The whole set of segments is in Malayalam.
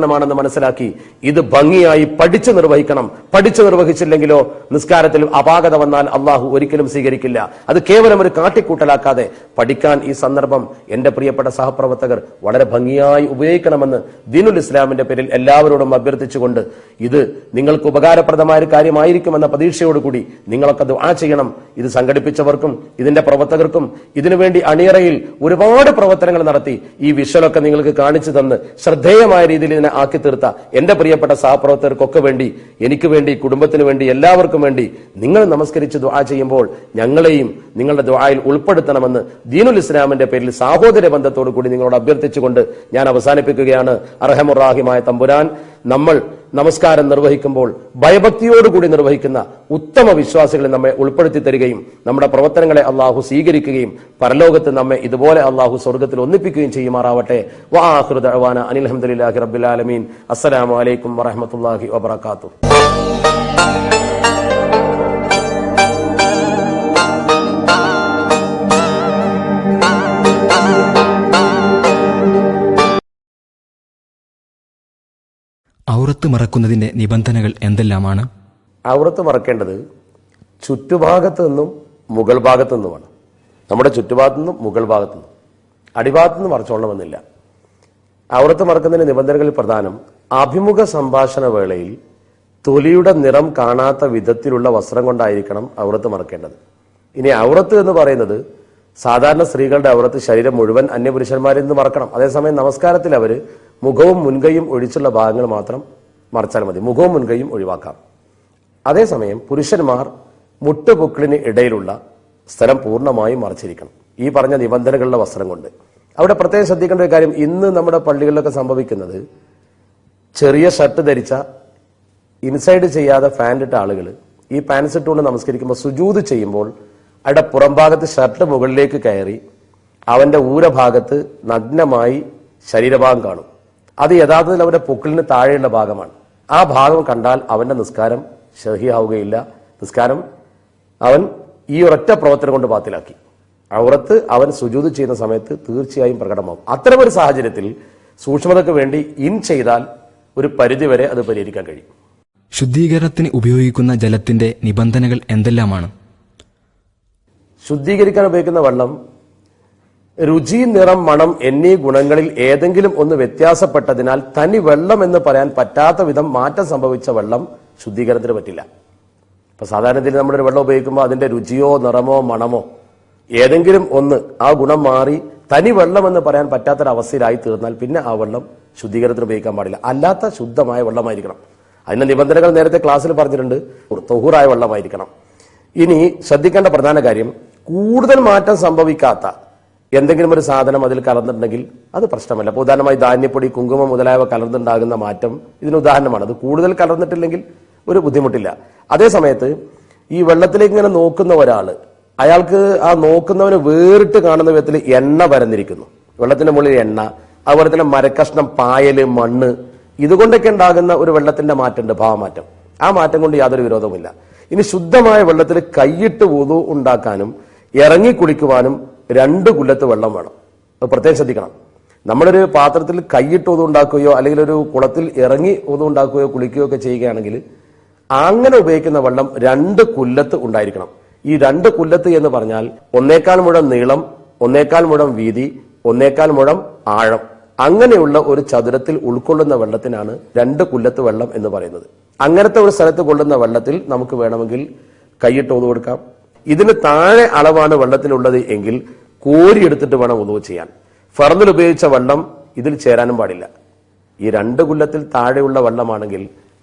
ണെന്ന് മനസ്സിലാക്കി ഇത് ഭംഗിയായി പഠിച്ചു നിർവഹിക്കണം. പഠിച്ചു നിർവഹിച്ചില്ലെങ്കിലോ നിസ്കാരത്തിൽ അപാകത വന്നാൽ അള്ളാഹു ഒരിക്കലും സ്വീകരിക്കില്ല. അത് കേവലം ഒരു കാട്ടിക്കൂട്ടലാക്കാതെ പഠിക്കാൻ ഈ സന്ദർഭം എന്റെ പ്രിയപ്പെട്ട സഹപ്രവർത്തകർ വളരെ ഭംഗിയായി ഉപയോഗിക്കണമെന്ന് ദീനുൽ ഇസ്ലാമിന്റെ പേരിൽ എല്ലാവരോടും അഭ്യർത്ഥിച്ചുകൊണ്ട്, ഇത് നിങ്ങൾക്ക് ഉപകാരപ്രദമായ ഒരു കാര്യമായിരിക്കുമെന്ന പ്രതീക്ഷയോടുകൂടി നിങ്ങളൊക്കെ ദുആ ചെയ്യണം. ഇത് സംഘടിപ്പിച്ചവർക്കും ഇതിന്റെ പ്രവർത്തകർക്കും ഇതിനുവേണ്ടി അണിയറയിൽ ഒരുപാട് പ്രവർത്തനങ്ങൾ നടത്തി ഈ വിഷ്വലൊക്കെ നിങ്ങൾക്ക് കാണിച്ചു തന്ന് ശ്രദ്ധേയമായ രീതിയിൽ ഇതിനെ ആക്കി തീർത്ത എന്റെ പ്രിയപ്പെട്ട സഹപ്രവർത്തകർക്കൊക്കെ വേണ്ടി, എനിക്ക് വേണ്ടി, കുടുംബത്തിന് വേണ്ടി, എല്ലാവർക്കും വേണ്ടി നിങ്ങൾ നമസ്കരിച്ച് ദുആ ചെയ്യുമ്പോൾ ഞങ്ങളെയും നിങ്ങളുടെ ദുആയിൽ ഉൾപ്പെടുത്തണമെന്ന് ദീനുൽ ഇസ്ലാമിന്റെ പേരിൽ സാഹോദര്യ ബന്ധത്തോടു കൂടി നിങ്ങളോട് അഭ്യർത്ഥിച്ചുകൊണ്ട് ഞാൻ അവസാനിപ്പിക്കുകയാണ്. അർഹമുറാഹിമായ തമ്പുരാൻ നമ്മൾ നമസ്കാരം നിർവഹിക്കുമ്പോൾ ഭയഭക്തിയോടുകൂടി നിർവഹിക്കുന്ന ഉത്തമ വിശ്വാസികളെ നമ്മെ ഉൾപ്പെടുത്തി തരികയും നമ്മുടെ പ്രവർത്തനങ്ങളെ അള്ളാഹു സ്വീകരിക്കുകയും പരലോകത്ത് നമ്മെ ഇതുപോലെ അള്ളാഹു സ്വർഗത്തിൽ ഒന്നിപ്പിക്കുകയും ചെയ്യുമാറാവട്ടെ. വആഖിറു ദഅവാന അനിൽ ഹംദുലില്ലാഹി റബ്ബിൽ ആലമീൻ. അസ്സലാമു അലൈക്കും വറഹ്മത്തുള്ളാഹി വബറകാതുഹു. ഔറത്ത് മറക്കുന്നതിന്റെ നിബന്ധനകൾ എന്തെല്ലാമാണ്? ഔറത്ത് മറക്കേണ്ടത് ചുറ്റുഭാഗത്തു നിന്നും മുകൾ ഭാഗത്തു നിന്നുമാണ്. നമ്മുടെ ചുറ്റുഭാഗത്തു നിന്നും മുകൾ ഭാഗത്തു നിന്നും, അടിഭാഗത്തു നിന്ന് മറച്ചോളണമെന്നില്ല. ഔറത്ത് മറക്കുന്നതിന്റെ നിബന്ധനകളിൽ പ്രധാനം അഭിമുഖ സംഭാഷണ വേളയിൽ തൊലിയുടെ നിറം കാണാത്ത വിധത്തിലുള്ള വസ്ത്രം കൊണ്ടായിരിക്കണം ഔറത്ത് മറക്കേണ്ടത്. ഇനി ഔറത്ത് എന്ന് പറയുന്നത് സാധാരണ സ്ത്രീകളുടെ ഔറത്ത് ശരീരം മുഴുവൻ അന്യപുരുഷന്മാരിൽ നിന്ന് മറക്കണം. അതേസമയം നമസ്കാരത്തിൽ അവര് മുഖവും മുൻകൈയും ഒഴിച്ചുള്ള ഭാഗങ്ങൾ മാത്രം മറച്ചാൽ മതി. മുഖവും മുൻകൈയും ഒഴിവാക്കാം. അതേസമയം പുരുഷന്മാർ മുട്ടുപൊക്കിളിന് ഇടയിലുള്ള സ്ഥലം പൂർണ്ണമായും മറച്ചിരിക്കണം, ഈ പറഞ്ഞ നിബന്ധനകളുടെ വസ്ത്രം കൊണ്ട്. അവിടെ പ്രത്യേകം ശ്രദ്ധിക്കേണ്ട ഒരു കാര്യം, ഇന്ന് നമ്മുടെ പള്ളികളിലൊക്കെ സംഭവിക്കുന്നത്, ചെറിയ ഷർട്ട് ധരിച്ച ഇൻസൈഡ് ചെയ്യാതെ പാന്റ് ഇട്ട ആളുകൾ ഈ പാൻസ് ഇട്ടുകൊണ്ട് നമസ്കരിക്കുമ്പോൾ സുജൂദ് ചെയ്യുമ്പോൾ അവിടെ പുറംഭാഗത്ത് ഷർട്ട് മുകളിലേക്ക് കയറി അവന്റെ ഊരഭാഗത്ത് നഗ്നമായി ശരീരഭാഗം കാണും. അത് യഥാർത്ഥത്തിൽ അവന്റെ പൊക്കിളിന് താഴെയുള്ള ഭാഗമാണ്. ആ ഭാഗം കണ്ടാൽ അവന്റെ നിസ്കാരം ശഹിയാവുകയില്ല. നിസ്കാരം അവൻ ഈ ഒരൊറ്റ പ്രവർത്തനം കൊണ്ട് ബാത്തിലാക്കി. ഔറത്ത് അവൻ സുജൂദ് ചെയ്യുന്ന സമയത്ത് തീർച്ചയായും പ്രകടമാകും. അത്തരമൊരു സാഹചര്യത്തിൽ സൂക്ഷ്മതയ്ക്ക് വേണ്ടി ഇൻ ചെയ്താൽ ഒരു പരിധിവരെ അത് പരിഹരിക്കാൻ കഴിയും. ശുദ്ധീകരണത്തിന് ഉപയോഗിക്കുന്ന ജലത്തിന്റെ നിബന്ധനകൾ എന്തെല്ലാമാണ്? ശുദ്ധീകരിക്കാൻ ഉപയോഗിക്കുന്ന വെള്ളം രുചി, നിറം, മണം എന്നീ ഗുണങ്ങളിൽ ഏതെങ്കിലും ഒന്ന് വ്യത്യാസപ്പെട്ടതിനാൽ തനി വെള്ളം എന്ന് പറയാൻ പറ്റാത്ത വിധം മാറ്റം സംഭവിച്ച വെള്ളം ശുദ്ധീകരണത്തിന് പറ്റില്ല. ഇപ്പൊ സാധാരണത്തിൽ നമ്മളൊരു വെള്ളം ഉപയോഗിക്കുമ്പോൾ അതിന്റെ രുചിയോ നിറമോ മണമോ ഏതെങ്കിലും ഒന്ന് ആ ഗുണം മാറി തനി വെള്ളം എന്ന് പറയാൻ പറ്റാത്തൊരവസ്ഥയിലായി തീർന്നാൽ പിന്നെ ആ വെള്ളം ശുദ്ധീകരണത്തിന് ഉപയോഗിക്കാൻ പാടില്ല. അല്ലാത്ത ശുദ്ധമായ വെള്ളമായിരിക്കണം. അതിന്റെ നിബന്ധനകൾ നേരത്തെ ക്ലാസ്സിൽ പറഞ്ഞിട്ടുണ്ട്. തൊഹൂറായ വെള്ളമായിരിക്കണം. ഇനി ശ്രദ്ധിക്കേണ്ട പ്രധാന കാര്യം, കൂടുതൽ മാറ്റം സംഭവിക്കാത്ത എന്തെങ്കിലും ഒരു സാധനം അതിൽ കലർന്നിട്ടുണ്ടെങ്കിൽ അത് പ്രശ്നമല്ല. അപ്പോൾ ഉദാഹരണമായി ധാന്യപ്പൊടി, കുങ്കുമം മുതലായവ കലർന്നുണ്ടാകുന്ന മാറ്റം ഇതിന് ഉദാഹരണമാണ്. അത് കൂടുതൽ കലർന്നിട്ടില്ലെങ്കിൽ ഒരു ബുദ്ധിമുട്ടില്ല. അതേസമയത്ത് ഈ വെള്ളത്തിലേക്ക് ഇങ്ങനെ നോക്കുന്ന ഒരാള്, അയാൾക്ക് ആ നോക്കുന്നവന് വേറിട്ട് കാണുന്ന വിധത്തിൽ എണ്ണ പരന്നിരിക്കുന്നു, വെള്ളത്തിന്റെ മുകളിൽ എണ്ണ, അതുപോലെ തന്നെ മരക്കഷ്ണം, പായല്, മണ്ണ്, ഇതുകൊണ്ടൊക്കെ ഉണ്ടാകുന്ന ഒരു വെള്ളത്തിന്റെ മാറ്റമുണ്ട്, ഭാവമാറ്റം. ആ മാറ്റം കൊണ്ട് യാതൊരു വിരോധവുമില്ല. ഇനി ശുദ്ധമായ വെള്ളത്തിൽ കൈയിട്ട് വുളു ഉണ്ടാക്കാനും ഇറങ്ങി കുളിക്കുവാനും 2 കുല്ലത്ത് വെള്ളം വേണം. അത് പ്രത്യേകം ശ്രദ്ധിക്കണം. നമ്മളൊരു പാത്രത്തിൽ കൈയിട്ട് ഒതു ഉണ്ടാക്കുകയോ അല്ലെങ്കിൽ ഒരു കുളത്തിൽ ഇറങ്ങി ഒതു ഉണ്ടാക്കുകയോ കുളിക്കുകയോ ഒക്കെ ചെയ്യുകയാണെങ്കിൽ അങ്ങനെ ഉപയോഗിക്കുന്ന വെള്ളം 2 കുല്ലത്ത് ഉണ്ടായിരിക്കണം. ഈ 2 കുല്ലത്ത് എന്ന് പറഞ്ഞാൽ 1.25 മുഴം നീളം, 1.25 മുഴം വീതി, 1.25 മുഴം ആഴം, അങ്ങനെയുള്ള ഒരു ചതുരത്തിൽ ഉൾക്കൊള്ളുന്ന വെള്ളത്തിനാണ് 2 കുല്ലത്ത് വെള്ളം എന്ന് പറയുന്നത്. അങ്ങനത്തെ ഒരു സ്ഥലത്ത് കൊള്ളുന്ന വെള്ളത്തിൽ നമുക്ക് വേണമെങ്കിൽ കൈയിട്ട് ഒതു കൊടുക്കാം. ഇതിന് താഴെ അളവാണ് വെള്ളത്തിനുള്ളത് എങ്കിൽ കോരിയെടുത്തിട്ട് വേണം ഒതു ചെയ്യാൻ. ഫർദിൽ ഉപയോഗിച്ച വെള്ളം ഇതിൽ ചേരാനും പാടില്ല. ഈ 2 കുല്ലത്തിൽ താഴെയുള്ള വെള്ളമാണെങ്കിൽ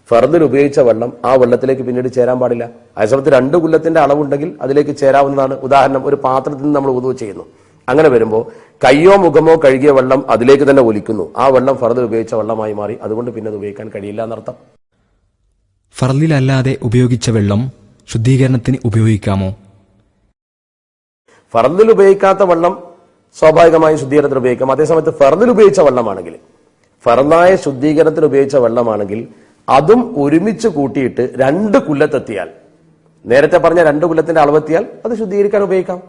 ഫർദിൽ ഉപയോഗിച്ച വെള്ളം ആ വെള്ളത്തിലേക്ക് പിന്നീട് ചേരാൻ പാടില്ല. അതേസമയത്ത് 2 കുല്ലത്തിന്റെ അളവുണ്ടെങ്കിൽ അതിലേക്ക് ചേരാവുന്നതാണ്. ഉദാഹരണം, ഒരു പാത്രത്തിൽ നിന്ന് നമ്മൾ ഒതു ചെയ്യുന്നു. അങ്ങനെ വരുമ്പോൾ കയ്യോ മുഖമോ കഴുകിയ വെള്ളം അതിലേക്ക് തന്നെ ഒലിക്കുന്നു. ആ വെള്ളം ഫർദിൽ ഉപയോഗിച്ച വെള്ളമായി മാറി. അതുകൊണ്ട് പിന്നെ അത് ഉപയോഗിക്കാൻ കഴിയില്ല എന്നർത്ഥം. ഫർദിലല്ലാതെ ഉപയോഗിച്ച വെള്ളം ശുദ്ധീകരണത്തിന് ഉപയോഗിക്കാമോ? ഫർദിൽ ഉപയോഗിക്കാത്ത വെള്ളം സ്വാഭാവികമായും ശുദ്ധീകരണത്തിന് ഉപയോഗിക്കാം. അതേസമയത്ത് ഫർദിൽ ഉപയോഗിച്ച വെള്ളമാണെങ്കിൽ, ഫർദായ ശുദ്ധീകരണത്തിന് ഉപയോഗിച്ച വെള്ളമാണെങ്കിൽ അതും ഒരുമിച്ച് കൂട്ടിയിട്ട് 2 കുല്ലത്തെത്തിയാൽ, നേരത്തെ പറഞ്ഞ 2 കുല്ലത്തിന്റെ അളവെത്തിയാൽ അത് ശുദ്ധീകരിക്കാൻ ഉപയോഗിക്കാം.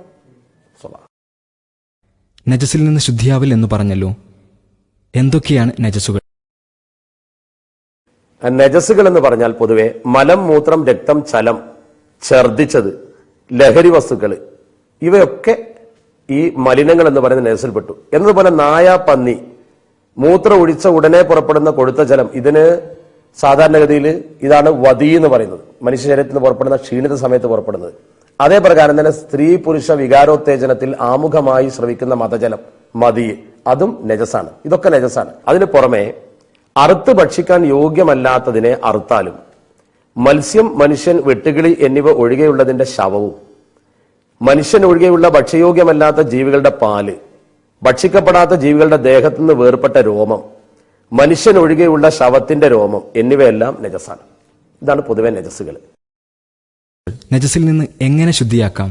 നജസിൽ നിന്ന് ശുദ്ധിയാവിൽ എന്ന് പറഞ്ഞല്ലോ, എന്തൊക്കെയാണ് നജസുകൾ? നജസുകൾ എന്ന് പറഞ്ഞാൽ പൊതുവെ മലം, മൂത്രം, രക്തം, ചലം, ഛർദിച്ചത്, ലഹരി വസ്തുക്കൾ, ഇവയൊക്കെ ഈ മലിനങ്ങൾ എന്ന് പറയുന്ന നജസിൽപ്പെട്ടു. എന്നതുപോലെ നായ, പന്നി, മൂത്രം ഒഴിച്ച ഉടനെ പുറപ്പെടുന്ന കൊഴുത്ത ജലം, ഇതിന് സാധാരണഗതിയിൽ ഇതാണ് വതി എന്ന് പറയുന്നത്, മനുഷ്യ ശരീരത്തിൽ നിന്ന് പുറപ്പെടുന്ന ക്ഷീണിത സമയത്ത് പുറപ്പെടുന്നത്. അതേ പ്രകാരം തന്നെ സ്ത്രീ പുരുഷ വികാരോത്തേജനത്തിൽ ആമുഖമായി ശ്രവിക്കുന്ന മതജലം, മതി, അതും നജസാണ്. ഇതൊക്കെ നജസാണ്. അതിന് പുറമെ അറുത്ത് ഭക്ഷിക്കാൻ യോഗ്യമല്ലാത്തതിനെ അറുത്താലും മത്സ്യം, മനുഷ്യൻ, വെട്ടുകിളി എന്നിവ ഒഴികെയുള്ളതിന്റെ ശവവും, മനുഷ്യൻ ഒഴികെയുള്ള ഭക്ഷ്യയോഗ്യമല്ലാത്ത ജീവികളുടെ പാല്, ഭക്ഷിക്കപ്പെടാത്ത ജീവികളുടെ ദേഹത്തുനിന്ന് വേർപെട്ട രോമം, മനുഷ്യൻ ഒഴികെയുള്ള ശവത്തിന്റെ രോമം എന്നിവയെല്ലാം നജസാണ്. ഇതാണ് പൊതുവെ നജസുകൾ. നജസിൽ നിന്ന് എങ്ങനെ ശുദ്ധിയാക്കാം?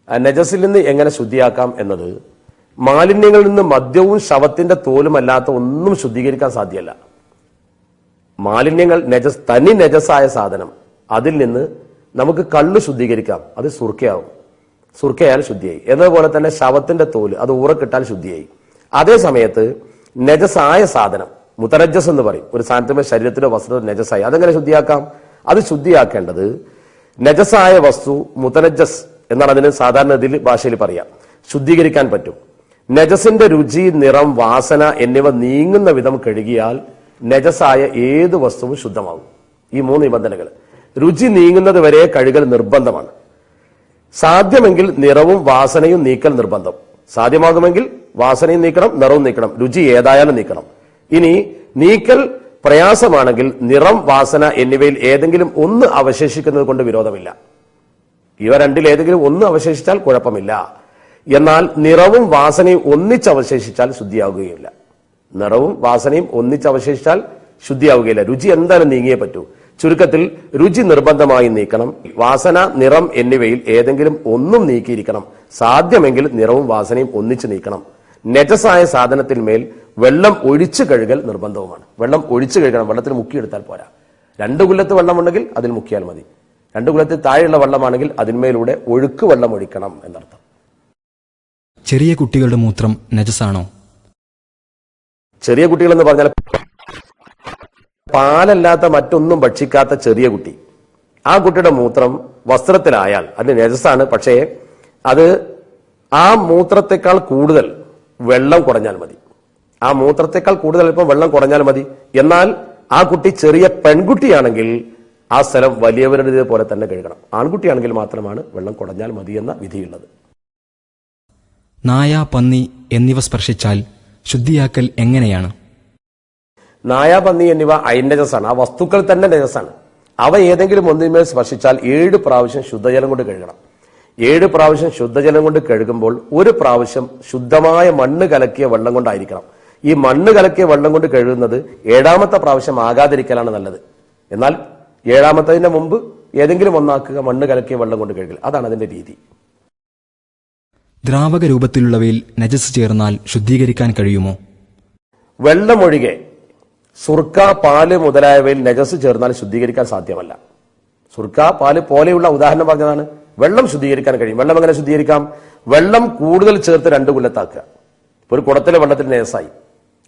നജസിൽ നിന്ന് എങ്ങനെ ശുദ്ധിയാക്കാം എന്നത്, മാലിന്യങ്ങളിൽ നിന്ന് മദ്യവും ശവത്തിന്റെ തോലുമല്ലാത്ത ഒന്നും ശുദ്ധീകരിക്കാൻ സാധ്യമല്ല. മാലിന്യങ്ങൾ തനി നജസായ സാധനം, അതിൽ നിന്ന് നമുക്ക് കള്ള് ശുദ്ധീകരിക്കാം, അത് സുർക്കയാവും, സുർക്കയാൽ ശുദ്ധിയായി. എന്നതുപോലെ തന്നെ ശവത്തിന്റെ തോല്, അത് ഊറക്കിട്ടാൽ ശുദ്ധിയായി. അതേ സമയത്ത് നജസായ സാധനം, മുതനജ്ജസ് എന്ന് പറയും, ഒരു സാധനത്തിന്റെ ശരീരത്തിലോ വസ്തുതോ നജസായി, അതെങ്ങനെ ശുദ്ധിയാക്കാം? അത് ശുദ്ധിയാക്കേണ്ടത് നജസായ വസ്തു മുതനജ്ജസ് എന്നാണ് അതിന് സാധാരണ ഭാഷയിൽ പറയാം, ശുദ്ധീകരിക്കാൻ പറ്റും. നജസിന്റെ രുചി, നിറം, വാസന എന്നിവ നീങ്ങുന്ന വിധം കഴുകിയാൽ നജസായ ഏത് വസ്തുവും ശുദ്ധമാകും. ഈ 3 നിബന്ധനകൾ. രുചി നീങ്ങുന്നത് വരെ കഴുകൽ നിർബന്ധമാണ്. സാധ്യമെങ്കിൽ നിറവും വാസനയും നീക്കൽ നിർബന്ധം. സാധ്യമാകുമെങ്കിൽ വാസനയും നീക്കണം, നിറവും നീക്കണം, രുചി ഏതായാലും നീക്കണം. ഇനി നീക്കൽ പ്രയാസമാണെങ്കിൽ നിറം, വാസന എന്നിവയിൽ ഏതെങ്കിലും ഒന്ന് അവശേഷിക്കുന്നത് കൊണ്ട് വിരോധമില്ല. ഇവ രണ്ടിൽ ഏതെങ്കിലും ഒന്ന് അവശേഷിച്ചാൽ കുഴപ്പമില്ല. എന്നാൽ നിറവും വാസനയും ഒന്നിച്ചവശേഷിച്ചാൽ ശുദ്ധിയാവുകയില്ല. നിറവും വാസനയും ഒന്നിച്ചവശേഷിച്ചാൽ ശുദ്ധിയാവുകയില്ല. രുചി എന്തായാലും നീങ്ങിയേ പറ്റൂ. ചുരുക്കത്തിൽ രുചി നിർബന്ധമായി നീക്കണം. വാസന, നിറം എന്നിവയിൽ ഏതെങ്കിലും ഒന്നും നീക്കിയിരിക്കണം. സാധ്യമെങ്കിൽ നിറവും വാസനയും ഒന്നിച്ച് നീക്കണം. നജസായ സാധനത്തിന്മേൽ വെള്ളം ഒഴിച്ചു കഴുകൽ നിർബന്ധവുമാണ്. വെള്ളം ഒഴിച്ചു കഴുകണം, വെള്ളത്തിൽ മുക്കിയെടുത്താൽ പോരാ. 2 കുലത്ത് വെള്ളമുണ്ടെങ്കിൽ അതിൽ മുക്കിയാൽ മതി. 2 കുലത്തിൽ താഴെയുള്ള വെള്ളമാണെങ്കിൽ അതിന്മേലൂടെ ഒഴുക്ക് വെള്ളം ഒഴിക്കണം എന്നർത്ഥം. ചെറിയ കുട്ടികളുടെ മൂത്രം നജസാണോ? ചെറിയ കുട്ടികൾ എന്ന് പറഞ്ഞാൽ പാലല്ലാത്ത മറ്റൊന്നും ഭക്ഷിക്കാത്ത ചെറിയ കുട്ടി, ആ കുട്ടിയുടെ മൂത്രം വസ്ത്രത്തിലായാൽ അത് നജസാണ്. പക്ഷേ അത് ആ മൂത്രത്തെക്കാൾ കൂടുതൽ വെള്ളം കുറഞ്ഞാൽ മതി. ആ മൂത്രത്തെക്കാൾ കൂടുതൽ അല്പം വെള്ളം കുറഞ്ഞാൽ മതി. എന്നാൽ ആ കുട്ടി ചെറിയ പെൺകുട്ടിയാണെങ്കിൽ ആ സ്ഥലം വലിയവരുടെ പോലെ തന്നെ കഴുകണം. ആൺകുട്ടിയാണെങ്കിൽ മാത്രമാണ് വെള്ളം കുറഞ്ഞാൽ മതി എന്ന വിധിയുള്ളത്. നായ, പന്നി എന്നിവ സ്പർശിച്ചാൽ ശുദ്ധിയാക്കൽ എങ്ങനെയാണ്? നായ, പന്നി എന്നിവ നജസാണ്. ആ വസ്തുക്കൾ തന്നെ നജസാണ്. അവ ഏതെങ്കിലും ഒന്നിന്മേൽ സ്പർശിച്ചാൽ 7 പ്രാവശ്യം ശുദ്ധജലം കൊണ്ട് കഴുകണം. 7 പ്രാവശ്യം ശുദ്ധജലം കൊണ്ട് കഴുകുമ്പോൾ 1 പ്രാവശ്യം ശുദ്ധമായ മണ്ണ് കലക്കിയ വെള്ളം കൊണ്ടായിരിക്കണം. ഈ മണ്ണ് കലക്കിയ വെള്ളം കൊണ്ട് കഴുകുന്നത് 7ാമത്തെ പ്രാവശ്യം ആകാതിരിക്കലാണ് നല്ലത്. എന്നാൽ 7ാമത്തതിന്റെ മുമ്പ് ഏതെങ്കിലും ഒന്നാക്കുക, മണ്ണ് കലക്കിയ വെള്ളം കൊണ്ട് കഴുകൽ. അതാണ് അതിന്റെ രീതി. ദ്രാവക രൂപത്തിലുള്ളവയിൽ നജസ് ചേർന്നാൽ ശുദ്ധീകരിക്കാൻ കഴിയുമോ? വെള്ളമൊഴികെ സുർക്ക, പാല് മുതലായവയിൽ നജസ് ചേർന്നാൽ ശുദ്ധീകരിക്കാൻ സാധ്യമല്ല. സുർക്ക, പാല് പോലെയുള്ള ഉദാഹരണം പറഞ്ഞതാണ്. വെള്ളം ശുദ്ധീകരിക്കാൻ കഴിയും. വെള്ളം എങ്ങനെ ശുദ്ധീകരിക്കാം? വെള്ളം കൂടുതൽ ചേർത്ത് 2 കുലത്താക്കുക. ഒരു കുടത്തിലെ വെള്ളത്തിൽ നജസായി,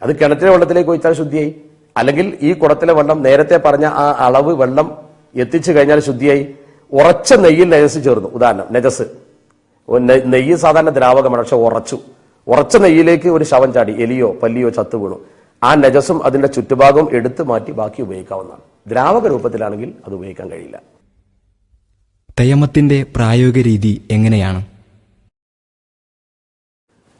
അത് കിണറ്റിലെ വെള്ളത്തിലേക്ക് ഒഴിച്ചാൽ ശുദ്ധിയായി. അല്ലെങ്കിൽ ഈ കുടത്തിലെ വെള്ളം നേരത്തെ പറഞ്ഞ ആ അളവ് വെള്ളം എത്തിച്ചു കഴിഞ്ഞാൽ ശുദ്ധിയായി. ഉറച്ച നെയ്യിൽ നജസ് ചേർന്നു, ഉദാഹരണം നജസ്. നെയ്യ് സാധാരണ ദ്രാവകമാണ്, പക്ഷെ ഉറച്ച നെയ്യിലേക്ക് ഒരു ശവം ചാടി, എലിയോ പല്ലിയോ ചത്തു വീണു, ആ നജസും അതിന്റെ ചുറ്റുഭാഗവും എടുത്തു മാറ്റി ബാക്കി ഉപയോഗിക്കാവുന്നതാണ്. ദ്രാവക രൂപത്തിലാണെങ്കിൽ അത് ഉപയോഗിക്കാൻ കഴിയില്ല. തയമ്മത്തിന്റെ പ്രായോഗിക രീതി എങ്ങനെയാണ്?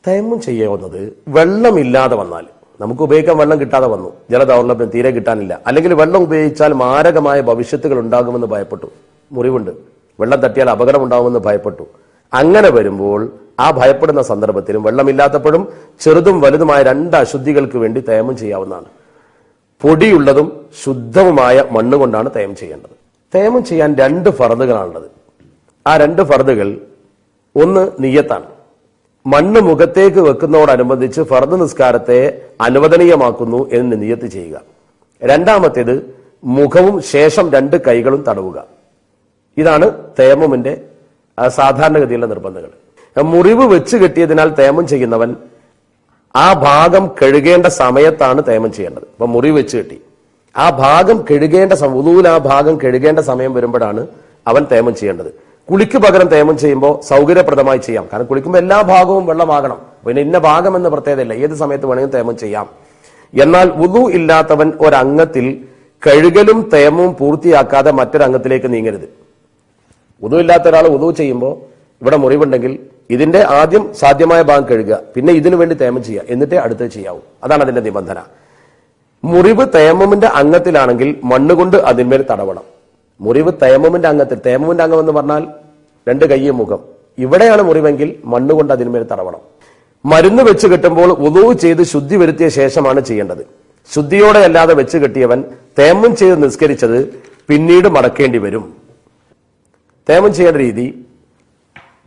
തയമ്മം ചെയ്യാവുന്നത് വെള്ളമില്ലാതെ വന്നാൽ, നമുക്ക് ഉപയോഗിക്കാൻ വെള്ളം കിട്ടാതെ വന്നു, ജലദൗർലഭ്യം തീരെ കിട്ടാനില്ല, അല്ലെങ്കിൽ വെള്ളം ഉപയോഗിച്ചാൽ മാരകമായ ഭവിഷ്യത്തുകൾ ഉണ്ടാകുമെന്ന് ഭയപ്പെട്ടു, മുറിവുണ്ട്, വെള്ളം തട്ടിയാൽ അപകടം ഉണ്ടാകുമെന്ന് ഭയപ്പെട്ടു. അങ്ങനെ വരുമ്പോൾ ആ ഭയപ്പെടുന്ന സന്ദർഭത്തിലും വെള്ളമില്ലാത്തപ്പോഴും ചെറുതും വലുതുമായ 2 അശുദ്ധികൾക്ക് വേണ്ടി തയമ്മം ചെയ്യാവുന്നതാണ്. പൊടിയുള്ളതും ശുദ്ധവുമായ മണ്ണ് കൊണ്ടാണ് തയമ്മം ചെയ്യേണ്ടത്. തയമ്മം ചെയ്യാൻ 2 ഫർദുകളാണുള്ളത്. ആ 2 ഫർദുകൾ, ഒന്ന് നിയ്യത്താണ്. മണ്ണ് മുഖത്തേക്ക് വെക്കുന്നതോടനുബന്ധിച്ച് ഫർദ് നിസ്കാരത്തെ അനുവദനീയമാക്കുന്നു എന്ന് നിയ്യത്ത് ചെയ്യുക. 2ാമത്തേത് മുഖവും ശേഷം 2 കൈകളും തടവുക. ഇതാണ് തയമ്മുമിന്റെ സാധാരണഗതിയിലുള്ള നിർബന്ധങ്ങൾ. മുറിവ് വെച്ച് കെട്ടിയതിനാൽ തയമ്മം ചെയ്യുന്നവൻ ആ ഭാഗം കഴുകേണ്ട സമയത്താണ് തേമം ചെയ്യേണ്ടത്. ഇപ്പൊ മുറി വെച്ച് കെട്ടി, ആ ഭാഗം കഴുകേണ്ട വുളൂവിൽ ആ ഭാഗം കഴുകേണ്ട സമയം വരുമ്പോഴാണ് അവൻ തേമം ചെയ്യേണ്ടത്. കുളിക്ക് പകരം തേമം ചെയ്യുമ്പോൾ സൗകര്യപ്രദമായി ചെയ്യാം. കാരണം കുളിക്കുമ്പോൾ എല്ലാ ഭാഗവും വെള്ളമാകണം. പിന്നെ ഇന്ന ഭാഗം എന്ന് പ്രത്യേകതയില്ല, ഏത് സമയത്ത് വേണമെങ്കിലും തേമം ചെയ്യാം. എന്നാൽ വുളു ഇല്ലാത്തവൻ ഒരംഗത്തിൽ കഴുകലും തേമവും പൂർത്തിയാക്കാതെ മറ്റൊരംഗത്തിലേക്ക് നീങ്ങരുത്. വുളു ഇല്ലാത്ത ഒരാൾ വുളു ചെയ്യുമ്പോൾ ഇവിടെ മുറിവുണ്ടെങ്കിൽ ഇതിന്റെ ആദ്യം സാധ്യമായ ഭാഗം കഴുകുക, പിന്നെ ഇതിനു വേണ്ടി തേമം ചെയ്യുക, എന്നിട്ടേ അടുത്ത് ചെയ്യാവൂ. അതാണ് അതിന്റെ നിബന്ധന. മുറിവ് തേമമിന്റെ അംഗത്തിലാണെങ്കിൽ മണ്ണുകൊണ്ട് അതിന്മേൽ തടവണം. മുറിവ് തേമമിന്റെ അംഗത്തിൽ, തേമമിന്റെ അംഗം എന്ന് പറഞ്ഞാൽ 2 കൈയും മുഖം, ഇവിടെയാണ് മുറിവെങ്കിൽ മണ്ണുകൊണ്ട് അതിന്മേൽ തടവണം. മരുന്ന് വെച്ച് കെട്ടുമ്പോൾ വുളൂ ചെയ്ത് ശുദ്ധി വരുത്തിയ ശേഷമാണ് ചെയ്യേണ്ടത്. ശുദ്ധിയോടെ അല്ലാതെ വെച്ച് കെട്ടിയവൻ തേമം ചെയ്ത് നിസ്കരിച്ചത് പിന്നീട് മടക്കേണ്ടി വരും. തേമം ചെയ്യേണ്ട രീതി,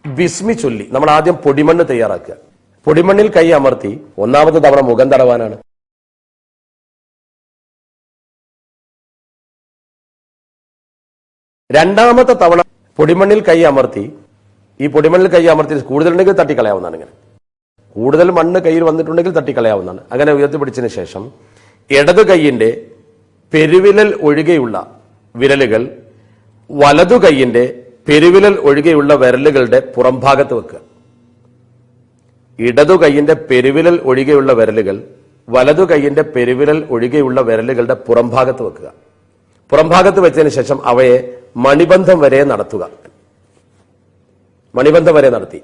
ബിസ്മി ചൊല്ലി നമ്മൾ ആദ്യം പൊടിമണ്ണ് തയ്യാറാക്കുക. പൊടിമണ്ണിൽ കൈ അമർത്തി 1ാമത്തെ തവണ മുഖം തടവാനാണ്. രണ്ടാമത്തെ തവണ പൊടിമണ്ണിൽ കൈ അമർത്തി, ഈ പൊടിമണ്ണിൽ കൈ അമർത്തി കൂടുതലുണ്ടെങ്കിൽ തട്ടിക്കളയാവുന്നതാണ്. ഇങ്ങനെ കൂടുതൽ മണ്ണ് കയ്യിൽ വന്നിട്ടുണ്ടെങ്കിൽ തട്ടിക്കളയാവുന്നതാണ്. അങ്ങനെ ഉയർത്തിപ്പിടിച്ചതിന് ശേഷം ഇടതു കൈയിന്റെ പെരുവിരൽ ഒഴികെയുള്ള വിരലുകൾ വലതു കൈയിന്റെ പെരുവിരൽ ഒഴികെയുള്ള വിരലുകളുടെ പുറംഭാഗത്ത് വെക്കുക. ഇടതു കൈയിന്റെ പെരുവിരൽ ഒഴികെയുള്ള വിരലുകൾ വലതു കൈയിന്റെ പെരുവിരൽ ഒഴികെയുള്ള വിരലുകളുടെ പുറംഭാഗത്ത് വെക്കുക. പുറംഭാഗത്ത് വെച്ചതിന് ശേഷം അവയെ മണിബന്ധം വരെ നടത്തുക. മണിബന്ധം വരെ നടത്തി